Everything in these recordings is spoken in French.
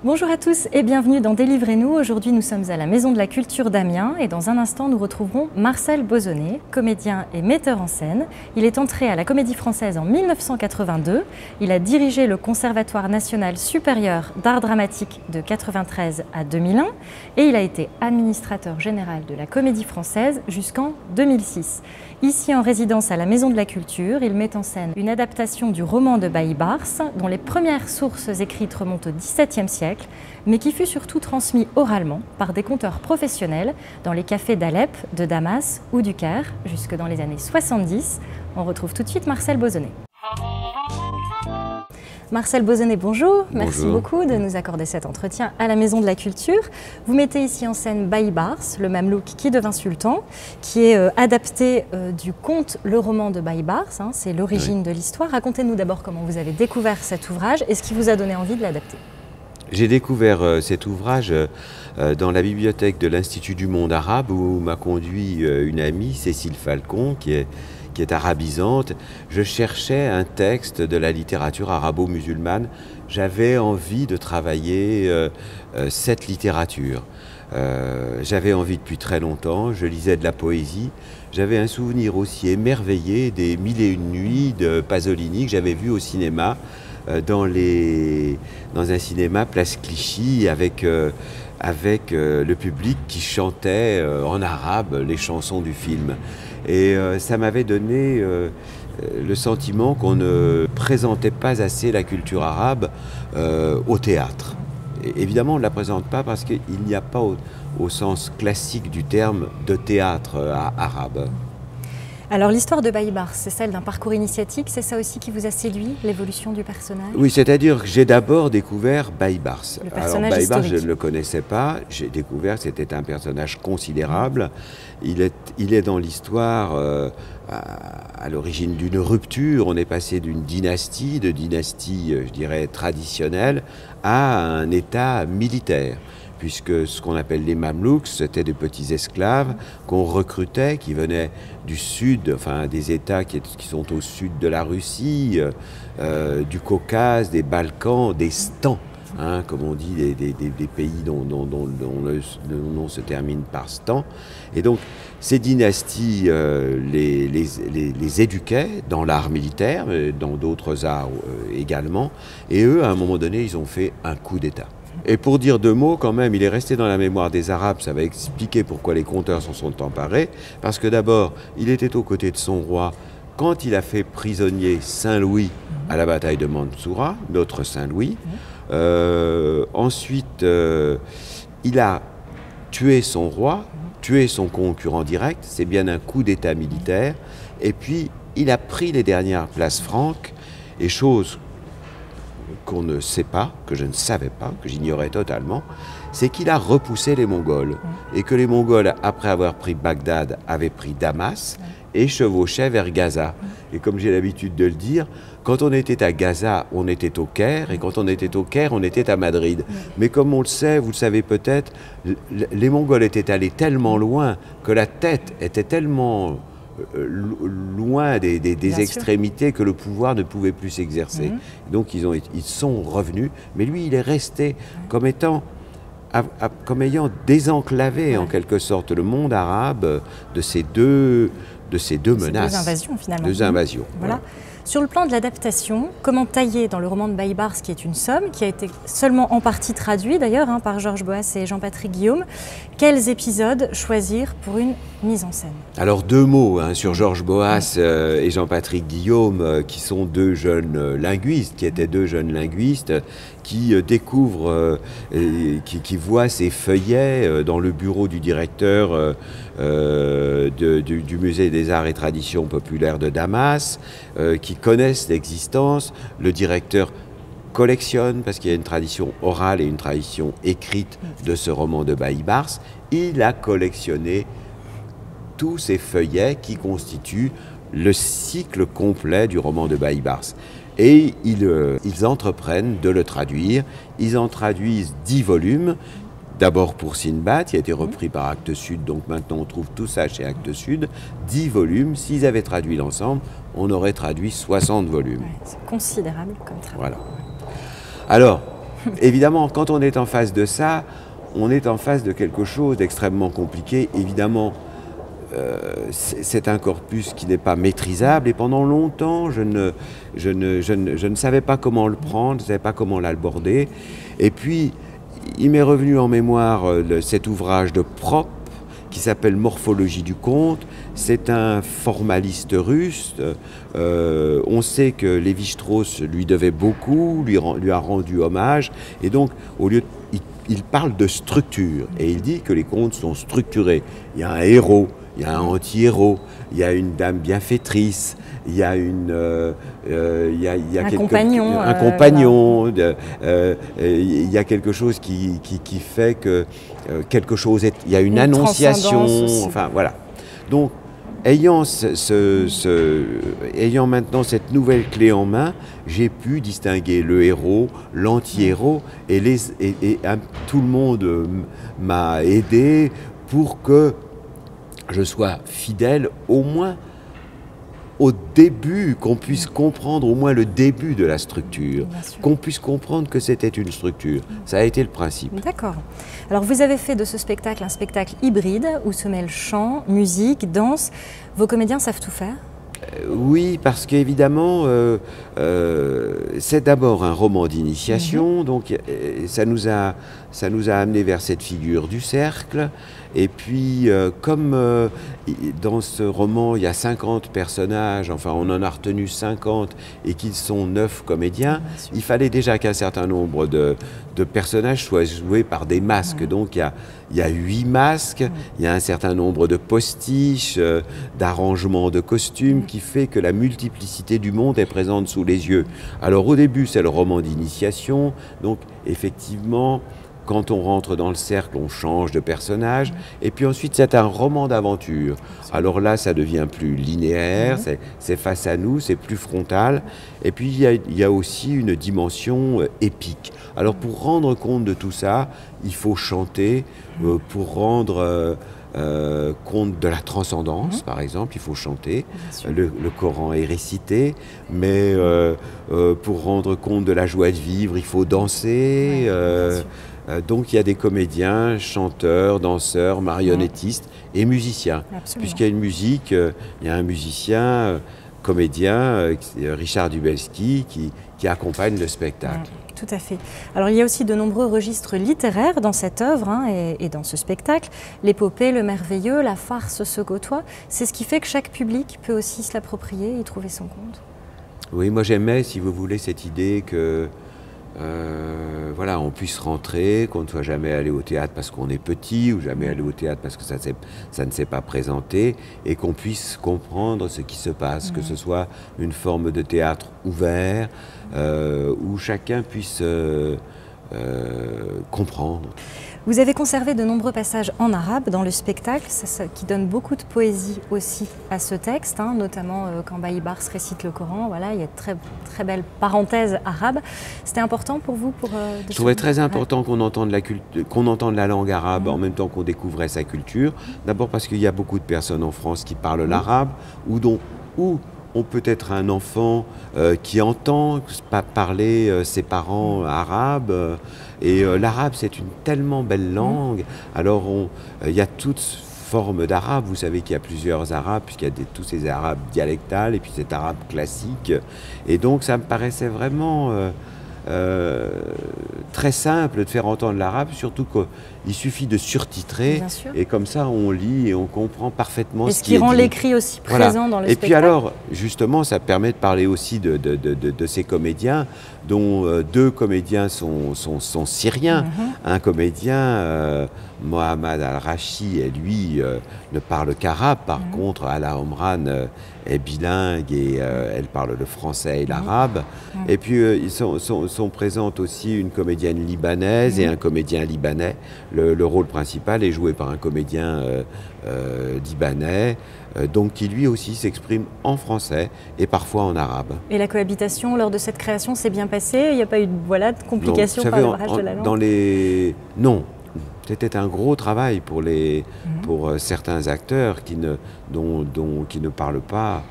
Bonjour à tous et bienvenue dans Délivrez-nous. Aujourd'hui, nous sommes à la Maison de la Culture d'Amiens et dans un instant, nous retrouverons Marcel Bozonnet, comédien et metteur en scène. Il est entré à la Comédie Française en 1982. Il a dirigé le Conservatoire national supérieur d'art dramatique de 1993 à 2001 et il a été administrateur général de la Comédie Française jusqu'en 2006. Ici en résidence à la Maison de la Culture, il met en scène une adaptation du roman de Bailly-Bars, dont les premières sources écrites remontent au XVIIe siècle, mais qui fut surtout transmis oralement par des conteurs professionnels dans les cafés d'Alep, de Damas ou du Caire, jusque dans les années 70. On retrouve tout de suite Marcel Bozonnet. Marcel Bozonnet, bonjour. Merci beaucoup de nous accorder cet entretien à la Maison de la Culture. Vous mettez ici en scène Bailly-Bars, le mamelouk qui devint sultan, qui est adapté du conte Le roman de Bailly-Bars, hein, c'est l'origine de l'histoire. Racontez-nous d'abord comment vous avez découvert cet ouvrage et ce qui vous a donné envie de l'adapter. J'ai découvert cet ouvrage dans la bibliothèque de l'Institut du monde arabe où m'a conduit une amie, Cécile Falcon, qui est arabisante. Je cherchais un texte de la littérature arabo-musulmane. J'avais envie de travailler cette littérature. J'avais envie depuis très longtemps, je lisais de la poésie. J'avais un souvenir aussi émerveillé des Mille et une nuits de Pasolini que j'avais vu au cinéma, dans un cinéma Place Clichy avec le public qui chantait en arabe les chansons du film. Et ça m'avait donné le sentiment qu'on ne présentait pas assez la culture arabe au théâtre. Et évidemment, on ne la présente pas parce qu'il n'y a pas au sens classique du terme de théâtre arabe. Alors l'histoire de Bailly-Bars, c'est celle d'un parcours initiatique, c'est ça aussi qui vous a séduit, l'évolution du personnage? Oui, c'est-à-dire que j'ai d'abord découvert Bailly-Bars. Le personnage Bailly-Bars, historique. je ne le connaissais pas, j'ai découvert que c'était un personnage considérable. Il est dans l'histoire à l'origine d'une rupture. On est passé d'une dynastie, je dirais, traditionnelle, à un état militaire. Puisque ce qu'on appelle les mamelouks, c'était des petits esclaves qu'on recrutait, qui venaient du sud, enfin des États qui sont au sud de la Russie, du Caucase, des Balkans, des stans, hein, comme on dit, des pays dont le nom se termine par stan. Et donc ces dynasties les éduquaient dans l'art militaire, mais dans d'autres arts également. Et eux, à un moment donné, ils ont fait un coup d'État. Et pour dire deux mots, quand même, il est resté dans la mémoire des Arabes, ça va expliquer pourquoi les conteurs s'en sont emparés, parce que d'abord, il était aux côtés de son roi quand il a fait prisonnier Saint-Louis à la bataille de Mansoura, notre Saint-Louis. Ensuite, il a tué son roi, tué son concurrent direct, c'est bien un coup d'État militaire, et puis il a pris les dernières places franques, et chose qu'on ne sait pas, que je ne savais pas, que j'ignorais totalement, c'est qu'il a repoussé les Mongols. Et que les Mongols, après avoir pris Bagdad, avaient pris Damas et chevauchaient vers Gaza. Et comme j'ai l'habitude de le dire, quand on était à Gaza, on était au Caire, et quand on était au Caire, on était à Madrid. Mais comme on le sait, vous le savez peut-être, les Mongols étaient allés tellement loin que la tête était tellement loin des extrémités que le pouvoir ne pouvait plus s'exercer. Donc ils sont revenus, mais lui il est resté comme ayant désenclavé en quelque sorte le monde arabe de ces deux menaces. Deux invasions finalement. Deux invasions. Voilà. Sur le plan de l'adaptation, comment tailler dans le roman de Bailly-Bars, qui est une somme, qui a été seulement en partie traduit d'ailleurs par Georges Boas et Jean-Patrick Guillaume, quels épisodes choisir pour une mise en scène? Alors deux mots sur Georges Boas et Jean-Patrick Guillaume, qui sont deux jeunes linguistes, qui étaient deux jeunes linguistes, qui découvrent, qui voient ces feuillets dans le bureau du directeur du Musée des Arts et Traditions Populaires de Damas, qui connaissent l'existence. Le directeur collectionne, parce qu'il y a une tradition orale et une tradition écrite de ce roman de Bailly-Bars. Il a collectionné tous ces feuillets qui constituent le cycle complet du roman de Bailly-Bars. Et ils entreprennent de le traduire. Ils en traduisent 10 volumes. D'abord pour Sinbad, qui a été repris par Actes Sud, donc maintenant on trouve tout ça chez Actes Sud. 10 volumes, s'ils avaient traduit l'ensemble, on aurait traduit 60 volumes. Ouais, c'est considérable comme travail. Voilà. Alors, évidemment, quand on est en face de ça, on est en face de quelque chose d'extrêmement compliqué. Évidemment, c'est un corpus qui n'est pas maîtrisable et pendant longtemps, je ne savais pas comment le prendre, je ne savais pas comment l'aborder. Et puis, il m'est revenu en mémoire cet ouvrage de Propp qui s'appelle Morphologie du conte. C'est un formaliste russe. On sait que Lévi-Strauss lui devait beaucoup, lui a rendu hommage. Et donc, au lieu il parle de structure et il dit que les contes sont structurés. Il y a un héros, il y a un anti-héros, il y a une dame bienfaitrice, il y a un compagnon, il y a quelque chose qui fait que quelque chose est, il y a une annonciation, enfin voilà. Donc ayant maintenant cette nouvelle clé en main, j'ai pu distinguer le héros, l'anti-héros, et tout le monde m'a aidé pour que je sois fidèle au moins au début, qu'on puisse comprendre au moins le début de la structure, qu'on puisse comprendre que c'était une structure. Ça a été le principe. D'accord. Alors vous avez fait de ce spectacle un spectacle hybride où se mêlent chant, musique, danse. Vos comédiens savent tout faire ? Oui, parce qu'évidemment, c'est d'abord un roman d'initiation, donc ça nous a amené vers cette figure du cercle. Et puis, comme dans ce roman, il y a 50 personnages, enfin on en a retenu 50 et qu'ils sont 9 comédiens, il fallait déjà qu'un certain nombre de personnages soient joués par des masques. Donc il y a 8 masques, il y a un certain nombre de postiches, d'arrangements de costumes qui fait que la multiplicité du monde est présente sous les yeux. Alors au début, c'est le roman d'initiation, donc effectivement, quand on rentre dans le cercle, on change de personnage. Et puis ensuite, c'est un roman d'aventure. Alors là, ça devient plus linéaire, c'est face à nous, c'est plus frontal. Et puis, il y a aussi une dimension épique. Alors, pour rendre compte de tout ça, il faut chanter. Pour rendre compte de la transcendance, par exemple, il faut chanter. Le Coran est récité. Mais pour rendre compte de la joie de vivre, il faut danser. Donc il y a des comédiens, chanteurs, danseurs, marionnettistes et musiciens. Puisqu'il y a une musique, il y a un musicien, comédien, Richard Dubelski, qui accompagne le spectacle. Tout à fait. Alors il y a aussi de nombreux registres littéraires dans cette œuvre et dans ce spectacle. L'épopée, le merveilleux, la farce se côtoient. C'est ce qui fait que chaque public peut aussi se l'approprier et y trouver son compte. Oui, moi j'aimais, si vous voulez, cette idée que voilà, on puisse rentrer, qu'on ne soit jamais allé au théâtre parce qu'on est petit ou jamais allé au théâtre parce que ça ne s'est pas présenté et qu'on puisse comprendre ce qui se passe, que ce soit une forme de théâtre ouvert où chacun puisse comprendre. Vous avez conservé de nombreux passages en arabe dans le spectacle, qui donne beaucoup de poésie aussi à ce texte, notamment quand Baïbars récite le Coran. Voilà, il y a de très, très belles parenthèses arabes. C'était important pour vous Je trouvais très important qu'on entende la langue arabe en même temps qu'on découvrait sa culture. D'abord parce qu'il y a beaucoup de personnes en France qui parlent l'arabe ou on peut être un enfant qui entend parler ses parents arabes. Et l'arabe, c'est une tellement belle langue. Alors, il y a toutes formes d'arabe. Vous savez qu'il y a plusieurs arabes, puisqu'il y a tous ces arabes dialectales et puis cet arabe classique. Et donc, ça me paraissait vraiment très simple de faire entendre l'arabe, surtout qu'il suffit de surtitrer et comme ça on lit et on comprend parfaitement ce qui est dit. Et ce qui rend l'écrit aussi présent dans le spectacle. Et puis alors, justement, ça permet de parler aussi de ces comédiens, dont 2 comédiens sont syriens. Un comédien, Mohamed Al-Rachi, lui ne parle qu'arabe. Par contre, Ala Omran est bilingue et elle parle le français et l'arabe. Et puis, ils sont présentes aussi une comédienne libanaise et un comédien libanais. Le rôle principal est joué par un comédien libanais, donc qui lui aussi s'exprime en français et parfois en arabe. Et la cohabitation lors de cette création s'est bien passée? Il n'y a pas eu de complications par le barrage de la langue? Non. C'était un gros travail pour certains acteurs qui ne parlent pas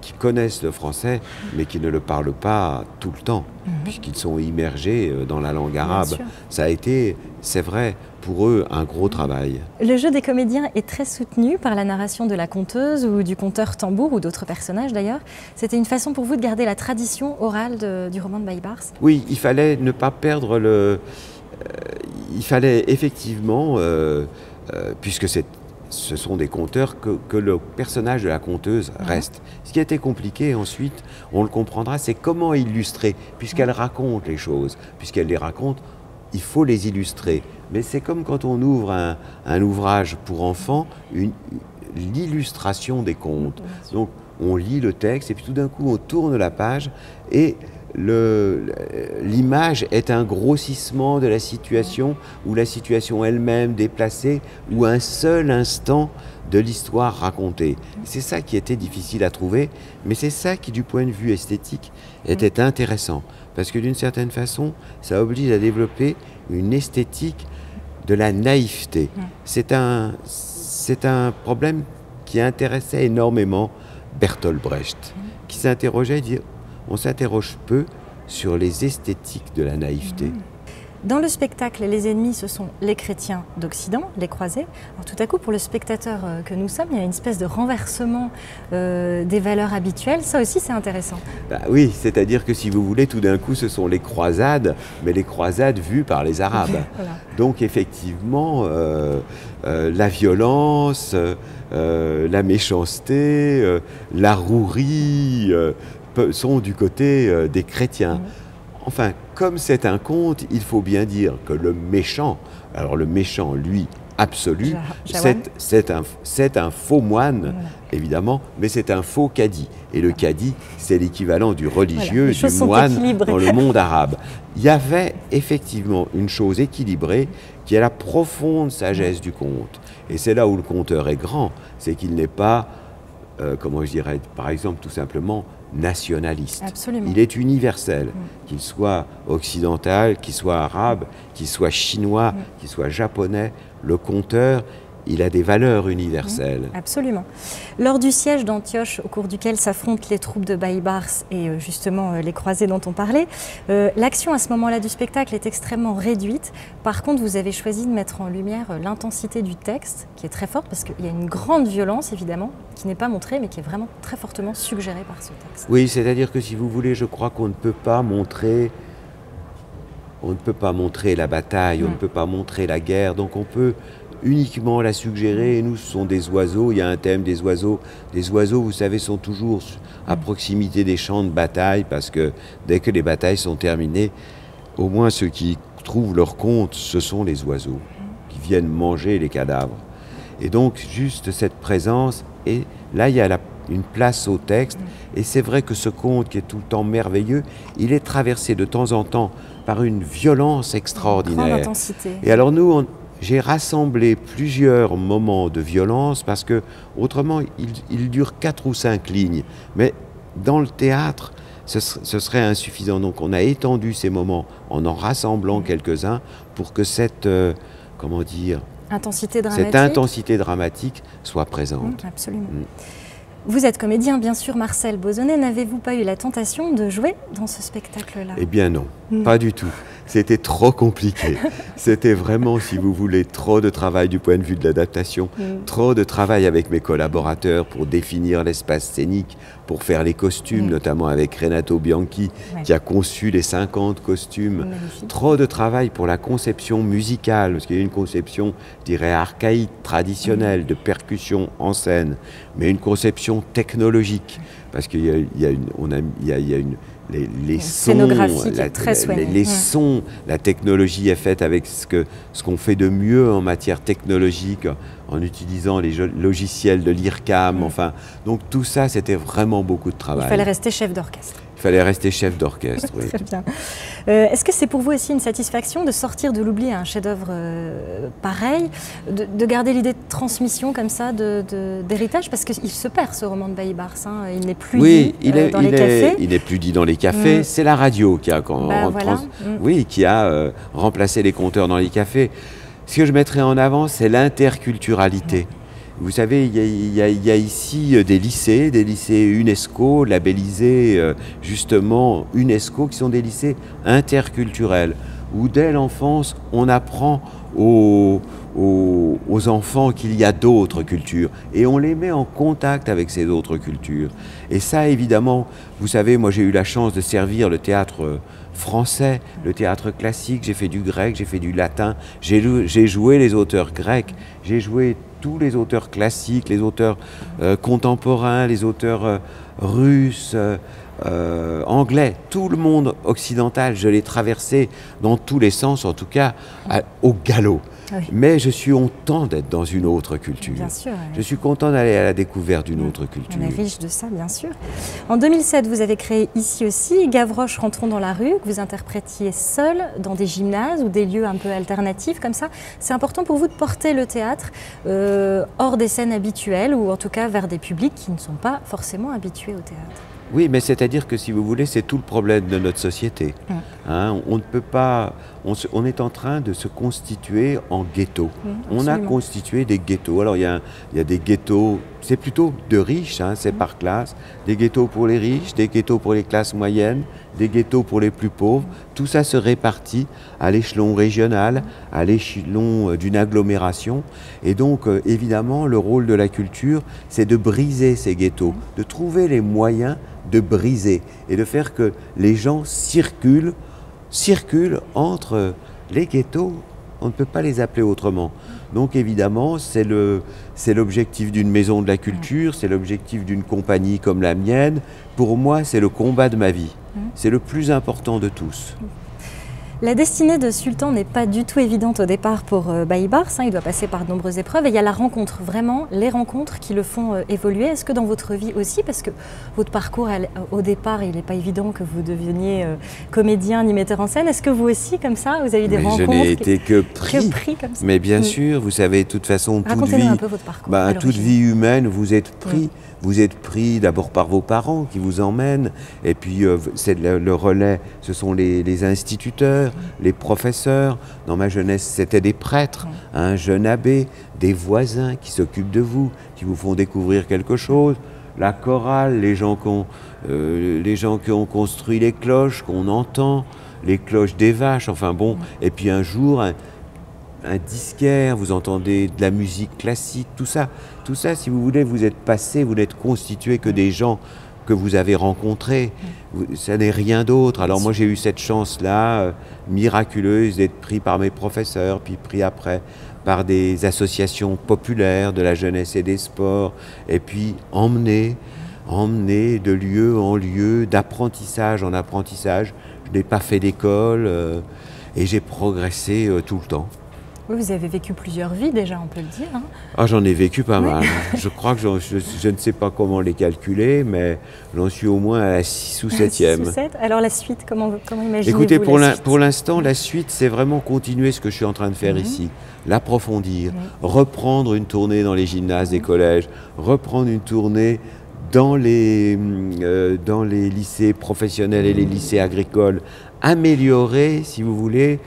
qui connaissent le français, mais qui ne le parlent pas tout le temps, puisqu'ils sont immergés dans la langue arabe. Ça a été, c'est vrai, pour eux, un gros travail. Le jeu des comédiens est très soutenu par la narration de la conteuse ou du conteur tambour ou d'autres personnages d'ailleurs. C'était une façon pour vous de garder la tradition orale du roman de Baïbars? Oui, il fallait ne pas perdre le... il fallait effectivement, puisque ce sont des conteurs, que le personnage de la conteuse reste. Ce qui était compliqué ensuite, on le comprendra, c'est comment illustrer, puisqu'elle raconte les choses, puisqu'elle les raconte, il faut les illustrer. Mais c'est comme quand on ouvre un ouvrage pour enfants, l'illustration des contes. Donc on lit le texte et puis tout d'un coup on tourne la page et l'image est un grossissement de la situation ou la situation elle-même déplacée ou un seul instant de l'histoire racontée. C'est ça qui était difficile à trouver, mais c'est ça qui, du point de vue esthétique, était intéressant. Parce que d'une certaine façon, ça oblige à développer une esthétique de la naïveté. C'est un problème qui intéressait énormément Bertolt Brecht, qui s'interrogeait et disait on s'interroge peu sur les esthétiques de la naïveté. Dans le spectacle, les ennemis, ce sont les chrétiens d'Occident, les croisés. Alors, tout à coup, pour le spectateur que nous sommes, il y a une espèce de renversement des valeurs habituelles. Ça aussi, c'est intéressant. Oui, c'est-à-dire que si vous voulez, tout d'un coup, ce sont les croisades, mais les croisades vues par les Arabes. Voilà. Donc, effectivement, la violence, la méchanceté, la rouerie sont du côté des chrétiens. Enfin, comme c'est un conte, il faut bien dire que le méchant, alors le méchant, lui, absolu, c'est un faux moine, évidemment, mais c'est un faux cadi. Et le cadi, c'est l'équivalent du religieux, du moine dans le monde arabe. Il y avait effectivement une chose équilibrée qui est la profonde sagesse du conte. Et c'est là où le conteur est grand, c'est qu'il n'est pas, comment je dirais, par exemple, tout simplement, nationaliste. Absolument. Il est universel, qu'il soit occidental, qu'il soit arabe, qu'il soit chinois, qu'il soit japonais. Le conteur, il a des valeurs universelles. Absolument. Lors du siège d'Antioche, au cours duquel s'affrontent les troupes de Baïbars et justement les croisés dont on parlait, l'action à ce moment-là du spectacle est extrêmement réduite. Par contre, vous avez choisi de mettre en lumière l'intensité du texte, qui est très forte, parce qu'il y a une grande violence, évidemment, qui n'est pas montrée, mais qui est vraiment très fortement suggérée par ce texte. Oui, c'est-à-dire que si vous voulez, je crois qu'on ne peut pas montrer... On ne peut pas montrer la bataille, on ne peut pas montrer la guerre, donc on peut uniquement la suggérer. Et nous, ce sont des oiseaux, il y a un thème des oiseaux. Les oiseaux, vous savez, sont toujours à proximité des champs de bataille, parce que dès que les batailles sont terminées, au moins ceux qui trouvent leur compte, ce sont les oiseaux, qui viennent manger les cadavres. Et donc, juste cette présence, et là, il y a une place au texte, et c'est vrai que ce conte, qui est tout le temps merveilleux, il est traversé de temps en temps par une violence extraordinaire. Grande intensité. Et alors nous, j'ai rassemblé plusieurs moments de violence, parce que autrement, il dure 4 ou 5 lignes. Mais dans le théâtre, ce serait insuffisant. Donc on a étendu ces moments en rassemblant quelques-uns pour que cette, comment dire, cette intensité dramatique soit présente. Absolument. Vous êtes comédien, bien sûr, Marcel Bauzonnet. N'avez-vous pas eu la tentation de jouer dans ce spectacle-là? Eh bien non, pas du tout. C'était trop compliqué. C'était vraiment, si vous voulez, trop de travail du point de vue de l'adaptation, trop de travail avec mes collaborateurs pour définir l'espace scénique, pour faire les costumes, notamment avec Renato Bianchi, qui a conçu les 50 costumes. Magnifique. Trop de travail pour la conception musicale, parce qu'il y a une conception, je dirais, archaïque, traditionnelle, de percussion en scène, mais une conception technologique, parce qu'il y a les sons, les sons, la technologie est faite avec ce qu'on fait de mieux en matière technologique, en utilisant les logiciels de l'IRCAM, enfin, donc tout ça, c'était vraiment beaucoup de travail. Il fallait rester chef d'orchestre. Il fallait rester chef d'orchestre, oui. Très bien. Est-ce que c'est pour vous aussi une satisfaction de sortir de l'oubli un chef-d'œuvre pareil, de garder l'idée de transmission comme ça, d'héritage, parce qu'il se perd ce roman de Baïbars, hein. Il n'est plus dit dans les cafés. Il n'est plus dit dans les cafés, c'est la radio qui a, qui a remplacé les conteurs dans les cafés. Ce que je mettrais en avant, c'est l'interculturalité. Vous savez, il y a ici des lycées UNESCO, labellisés justement UNESCO, qui sont des lycées interculturels, où dès l'enfance, on apprend aux enfants qu'il y a d'autres cultures et on les met en contact avec ces autres cultures. Et ça, évidemment, vous savez, moi j'ai eu la chance de servir le théâtre français, le théâtre classique, j'ai fait du grec, j'ai fait du latin, j'ai joué les auteurs grecs, j'ai joué tous les auteurs classiques, les auteurs contemporains, les auteurs russes, anglais, tout le monde occidental, je l'ai traversé dans tous les sens, en tout cas au galop. Oui. Mais je suis content d'être dans une autre culture. Bien sûr. Oui. Je suis content d'aller à la découverte d'une autre culture. On est riche de ça, bien sûr. En 2007, vous avez créé ici aussi Gavroche Rentrons dans la rue, que vous interprétiez seul dans des gymnases ou des lieux un peu alternatifs comme ça. C'est important pour vous de porter le théâtre hors des scènes habituelles ou en tout cas vers des publics qui ne sont pas forcément habitués au théâtre. Oui, mais c'est-à-dire que si vous voulez, c'est tout le problème de notre société. Hein, on ne peut pas. On est en train de se constituer en ghetto. On a constitué des ghettos. Alors il y a des ghettos, c'est plutôt de riches, hein, c'est par classe. Des ghettos pour les riches, des ghettos pour les classes moyennes, des ghettos pour les plus pauvres. Tout ça se répartit à l'échelon régional, à l'échelon d'une agglomération. Et donc, évidemment, le rôle de la culture, c'est de briser ces ghettos, de trouver les moyens de briser et de faire que les gens circulent entre les ghettos. On ne peut pas les appeler autrement. Donc évidemment, c'est l'objectif d'une maison de la culture, c'est l'objectif d'une compagnie comme la mienne. Pour moi, c'est le combat de ma vie. C'est le plus important de tous. La destinée de Sultan n'est pas du tout évidente au départ pour Baïbars, hein, il doit passer par de nombreuses épreuves et il y a la rencontre, vraiment les rencontres qui le font évoluer. Est-ce que dans votre vie aussi, parce que votre parcours au départ il n'est pas évident que vous deveniez comédien ni metteur en scène, est-ce que vous aussi comme ça, vous avez eu des rencontres? Je n'ai été que pris comme ça. Mais bien sûr, vous savez, de toute façon, racontez-nous un peu votre parcours. Toute vie humaine, vous êtes pris. Vous êtes pris d'abord par vos parents qui vous emmènent, et puis le relais, ce sont les instituteurs, les professeurs. Dans ma jeunesse, c'était des prêtres, un jeune abbé, des voisins qui s'occupent de vous, qui vous font découvrir quelque chose. La chorale, les gens qui ont construit les cloches, qu'on entend, les cloches des vaches, enfin bon. Et puis un jour, un disquaire, vous entendez de la musique classique, tout ça, si vous voulez, vous êtes passé, vous n'êtes constitué que des gens que vous avez rencontrés, ça n'est rien d'autre. Alors moi j'ai eu cette chance-là, miraculeuse, d'être pris par mes professeurs, puis pris après par des associations populaires de la jeunesse et des sports, et puis emmené de lieu en lieu, d'apprentissage en apprentissage. Je n'ai pas fait d'école et j'ai progressé tout le temps. Oui, vous avez vécu plusieurs vies déjà, on peut le dire. Hein. Ah, j'en ai vécu pas mal. Je crois que je ne sais pas comment les calculer, mais j'en suis au moins à la 6 ou 7e. 6 ou 7. Alors la suite, comment imaginez-vous? Écoutez, pour l'instant, la suite, c'est vraiment continuer ce que je suis en train de faire ici, l'approfondir, reprendre une tournée dans les gymnases des collèges, reprendre une tournée dans les lycées professionnels et les lycées agricoles, améliorer, si vous voulez,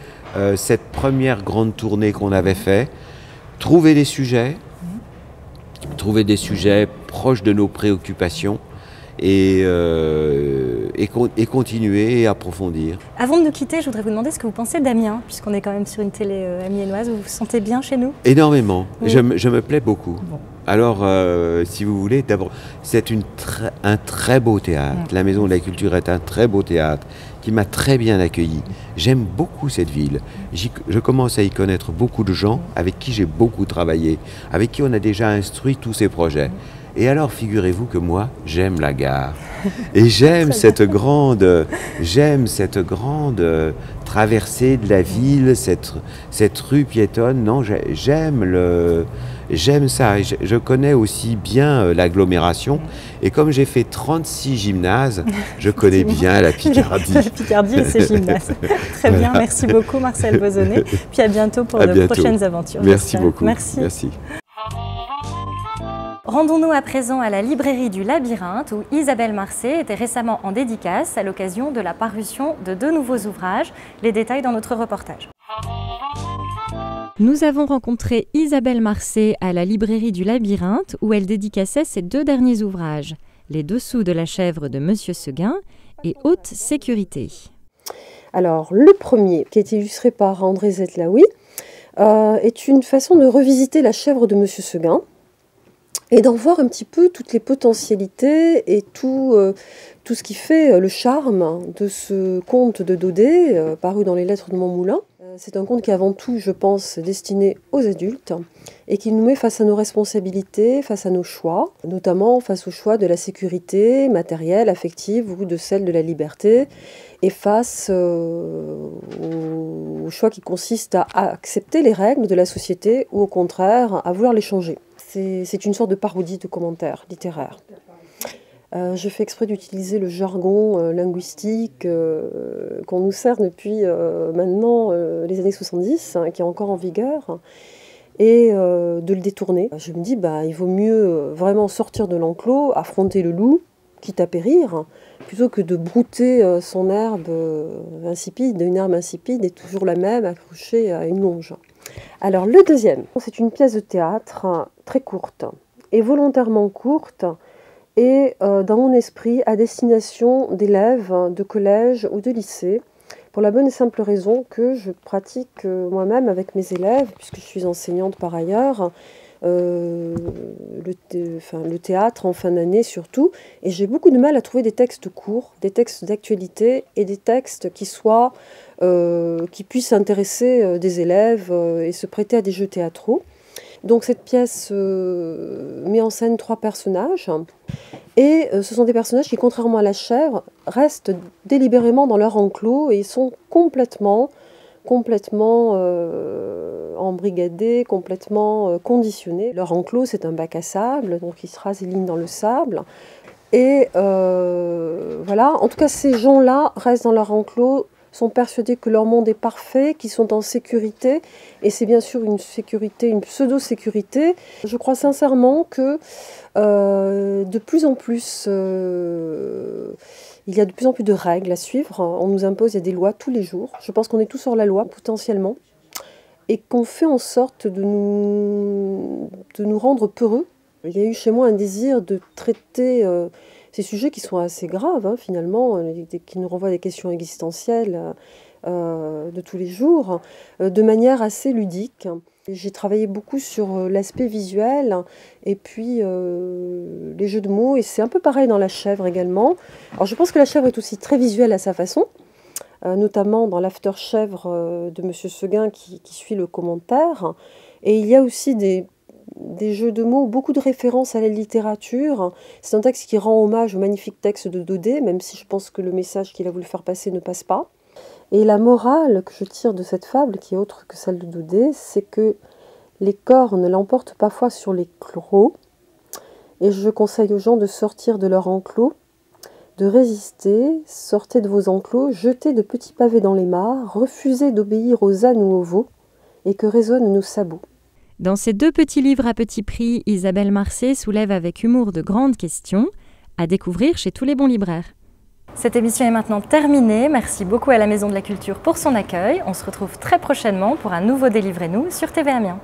cette première grande tournée qu'on avait faite, trouver des sujets proches de nos préoccupations et continuer et approfondir. Avant de nous quitter, je voudrais vous demander ce que vous pensez d'Amiens, puisqu'on est quand même sur une télé amiénoise. Vous vous sentez bien chez nous? Énormément. Oui. Je me plais beaucoup. Bon. Alors, si vous voulez, d'abord, c'est un très beau théâtre. La Maison de la Culture est un très beau théâtre qui m'a très bien accueilli. J'aime beaucoup cette ville. Je commence à y connaître beaucoup de gens avec qui j'ai beaucoup travaillé, avec qui on a déjà instruit tous ces projets. Et alors, figurez-vous que moi, j'aime la gare. Et j'aime cette grande traversée de la ville, cette rue piétonne. Non, j'aime ça. Je connais aussi bien l'agglomération. Et comme j'ai fait 36 gymnases, je connais bien la Picardie. La Picardie et ses gymnases. Très bien, merci beaucoup Marcel Bozonnet. Puis à bientôt pour de prochaines aventures. Merci beaucoup. Merci. Rendons-nous à présent à la librairie du Labyrinthe où Isabelle Marcet était récemment en dédicace à l'occasion de la parution de 2 nouveaux ouvrages. Les détails dans notre reportage. Nous avons rencontré Isabelle Marcé à la librairie du Labyrinthe où elle dédicaçait ses 2 derniers ouvrages, Les Dessous de la chèvre de Monsieur Seguin et Haute sécurité. Alors, le premier, qui est illustré par André Zetlaoui, est une façon de revisiter la chèvre de Monsieur Seguin et d'en voir un petit peu toutes les potentialités et tout ce qui fait le charme de ce conte de Daudet, paru dans les Lettres de Montmoulin. C'est un conte qui est avant tout, je pense, destiné aux adultes et qui nous met face à nos responsabilités, face à nos choix, notamment face au choix de la sécurité matérielle, affective ou de celle de la liberté, et face au choix qui consiste à accepter les règles de la société ou au contraire à vouloir les changer. C'est une sorte de parodie de commentaire littéraire. Je fais exprès d'utiliser le jargon linguistique qu'on nous sert depuis maintenant les années 70, qui est encore en vigueur, et de le détourner. Je me dis, il vaut mieux vraiment sortir de l'enclos, affronter le loup, quitte à périr, plutôt que de brouter son herbe insipide. Une herbe insipide est toujours la même, accrochée à une longe. Alors le deuxième, c'est une pièce de théâtre très courte, et volontairement courte, et dans mon esprit à destination d'élèves de collège ou de lycée, pour la bonne et simple raison que je pratique moi-même avec mes élèves, puisque je suis enseignante par ailleurs, le théâtre en fin d'année surtout, et j'ai beaucoup de mal à trouver des textes courts, des textes d'actualité et des textes qui puissent intéresser des élèves et se prêter à des jeux théâtraux. Donc cette pièce met en scène 3 personnages, et ce sont des personnages qui, contrairement à la chèvre, restent délibérément dans leur enclos et sont complètement embrigadés, complètement conditionnés. Leur enclos, c'est un bac à sable, donc ils se rasent les lignes dans le sable. Et voilà, en tout cas, ces gens-là restent dans leur enclos, sont persuadés que leur monde est parfait, qu'ils sont en sécurité, et c'est bien sûr une sécurité, une pseudo-sécurité. Je crois sincèrement que de plus en plus, il y a de plus en plus de règles à suivre. On nous impose, il y a des lois tous les jours. Je pense qu'on est tous hors la loi, potentiellement, et qu'on fait en sorte de nous rendre peureux. Il y a eu chez moi un désir de traiter ces sujets qui sont assez graves, finalement, qui nous renvoient à des questions existentielles de tous les jours, de manière assez ludique. J'ai travaillé beaucoup sur l'aspect visuel et puis les jeux de mots, et c'est un peu pareil dans la chèvre également. Alors je pense que la chèvre est aussi très visuelle à sa façon, notamment dans l'After chèvre de Monsieur Seguin qui suit le commentaire. Et il y a aussi des jeux de mots, beaucoup de références à la littérature. C'est un texte qui rend hommage au magnifique texte de Daudet, même si je pense que le message qu'il a voulu faire passer ne passe pas. Et la morale que je tire de cette fable, qui est autre que celle de Daudet, c'est que les cornes l'emportent parfois sur les crocs, et je conseille aux gens de sortir de leur enclos, de résister, sortez de vos enclos, jetez de petits pavés dans les mares, refusez d'obéir aux ânes ou aux veaux, et que résonnent nos sabots. Dans ces 2 petits livres à petit prix, Isabelle Marcé soulève avec humour de grandes questions, à découvrir chez tous les bons libraires. Cette émission est maintenant terminée. Merci beaucoup à la Maison de la Culture pour son accueil. On se retrouve très prochainement pour un nouveau Délivrez-nous sur TV Amiens.